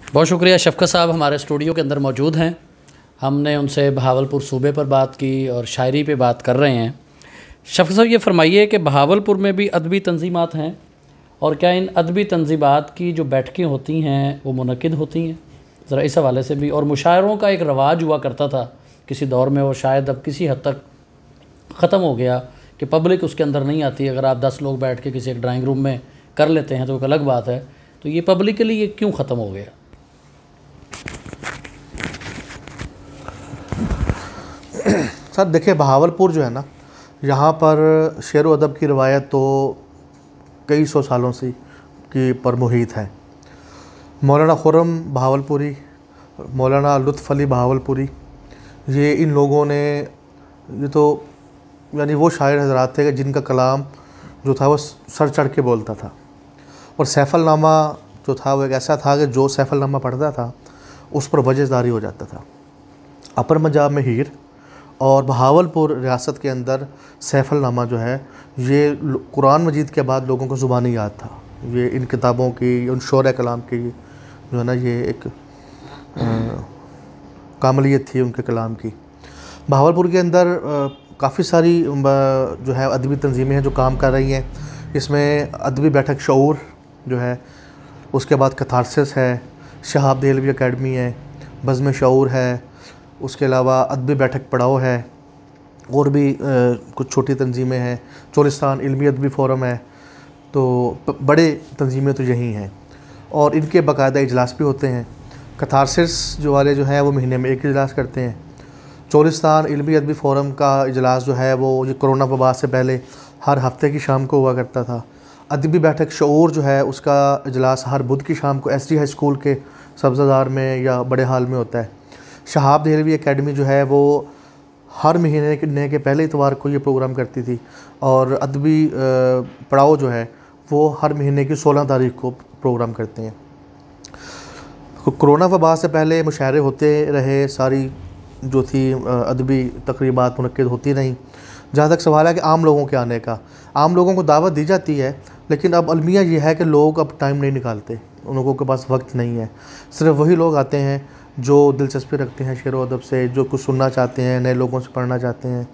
बहुत शुक्रिया। शफ़क़त साहब हमारे स्टूडियो के अंदर मौजूद हैं। हमने उनसे बहावलपुर सूबे पर बात की और शायरी पे बात कर रहे हैं। शफ़क़त साहब ये फ़रमाइए कि बहावलपुर में भी अदबी तंज़ीमात हैं, और क्या इन अदबी तंज़ीमात की जो बैठकें होती हैं वो मुनक़िद होती हैं? ज़रा इस हवाले से भी। और मुशायरों का एक रवाज हुआ करता था किसी दौर में, वो शायद अब किसी हद तक ख़त्म हो गया कि पब्लिक उसके अंदर नहीं आती। अगर आप 10 लोग बैठ के किसी एक ड्राइंग रूम में कर लेते हैं तो एक अलग बात है। तो ये पब्लिकली ये क्यों ख़त्म हो गया? सर देखिए, बहावलपुर जो है ना, यहाँ पर शेर व अदब की रवायत तो कई सौ सालों से की पर मुहित है। मौलाना खुर्रम बहावलपुरी, मौलाना लुत्फ़ अली बहावलपुरी, ये इन लोगों ने, ये तो यानी वो शायर हज़रात थे कि जिनका कलाम जो था वो सर चढ़ के बोलता था। और सैफ़लनामा जो था वो एक ऐसा था कि जो सैफ़लनामा पढ़ता था उस पर वजहदारी हो जाता था। अपर पंजाब में हीर और बहावलपुर रियासत के अंदर सैफ़लनामा जो है ये कुरान मजीद के बाद लोगों को ज़ुबानी याद था। ये इन किताबों की, उन शोर कलाम की जो है ना, ये एक कामलियत थी उनके कलाम की। बहावलपुर के अंदर काफ़ी सारी जो है अदबी तंजीमें हैं जो काम कर रही हैं। इसमें अदबी बैठक शऊर जो है, उसके बाद कथारसिस है, शहाब देहलवी एकेडमी है, बज़्म शऊर है, उसके अलावा अदबी बैठक पड़ाव है, और भी कुछ छोटी तंजीमें हैं। चोलिस्तान इल्मी अदबी फ़ोरम है। तो बड़े तंजीमें तो यही हैं, और इनके बाकायदा इजलास भी होते हैं। कथारसिस जो वाले जो हैं वो महीने में एक इजलास करते हैं। चोलिस्तान इल्मी अदबी फ़ोरम का इजलास जो है वो ये कोरोना वबा से पहले हर हफ्ते की शाम को हुआ करता था। अदबी बैठक शऊर जो है उसका इजलास हर बुध की शाम को एसडी हाई स्कूल के सब्ज़ादार में या बड़े हाल में होता है। शहाब देहलवी एकेडमी जो है वो हर महीने के पहले इतवार को ये प्रोग्राम करती थी, और अदबी पड़ाव जो है वो हर महीने की 16 तारीख को प्रोग्राम करते हैं। कोरोना वबा से पहले मुशायरे होते रहे, सारी जो थी अदबी तकरीबात मुनक्किद होती रहीं। जहाँ तक सवाल है कि आम लोगों के आने का, आम लोगों को दावत दी जाती है, लेकिन अब अलमिया ये है कि लोग अब टाइम नहीं निकालते, उन लोगों के पास वक्त नहीं है। सिर्फ वही लोग आते हैं जो दिलचस्पी रखते हैं शेर व अदब से, जो कुछ सुनना चाहते हैं, नए लोगों से पढ़ना चाहते हैं।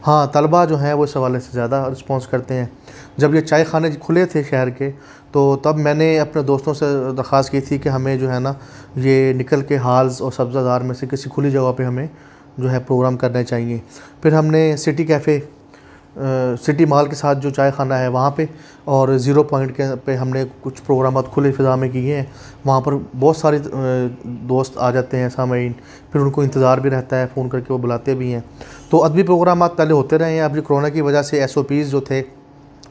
हाँ, तलबा जो हैं वो इस हवाले से ज़्यादा रिस्पॉन्स करते हैं। जब ये चाय खाने खुले थे शहर के, तो तब मैंने अपने दोस्तों से दरख्वास्त की थी कि हमें जो है ना, ये निकल के हाल्स और सब्ज़ादार में से किसी खुली जगह पे हमें जो है प्रोग्राम करने चाहिए। फिर हमने सिटी कैफ़े, सिटी मॉल के साथ जो चाय खाना है वहाँ पे, और ज़ीरो पॉइंट के पे हमने कुछ प्रोग्राम खुले फ़िज़ा में किए हैं। वहाँ पर बहुत सारे दोस्त आ जाते हैं, सामीन, फिर उनको इंतज़ार भी रहता है, फ़ोन करके वो बुलाते भी हैं। तो अदबी प्रोग्राम पहले होते रहे हैं। अब ये कोरोना की वजह से SOPs जो थे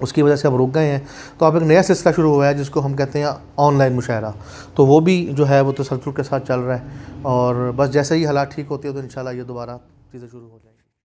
उसकी वजह से अब रुक गए हैं। तो अब एक नया सिलसिला शुरू हुआ है जिसको हम कहते हैं ऑनलाइन मुशायरा। तो वो भी जो है वो तसल्सल के साथ चल रहा है, और बस जैसे ही हालात ठीक होते हैं तो इंशाल्लाह ये दोबारा चीज़ें शुरू हो जाएंगी।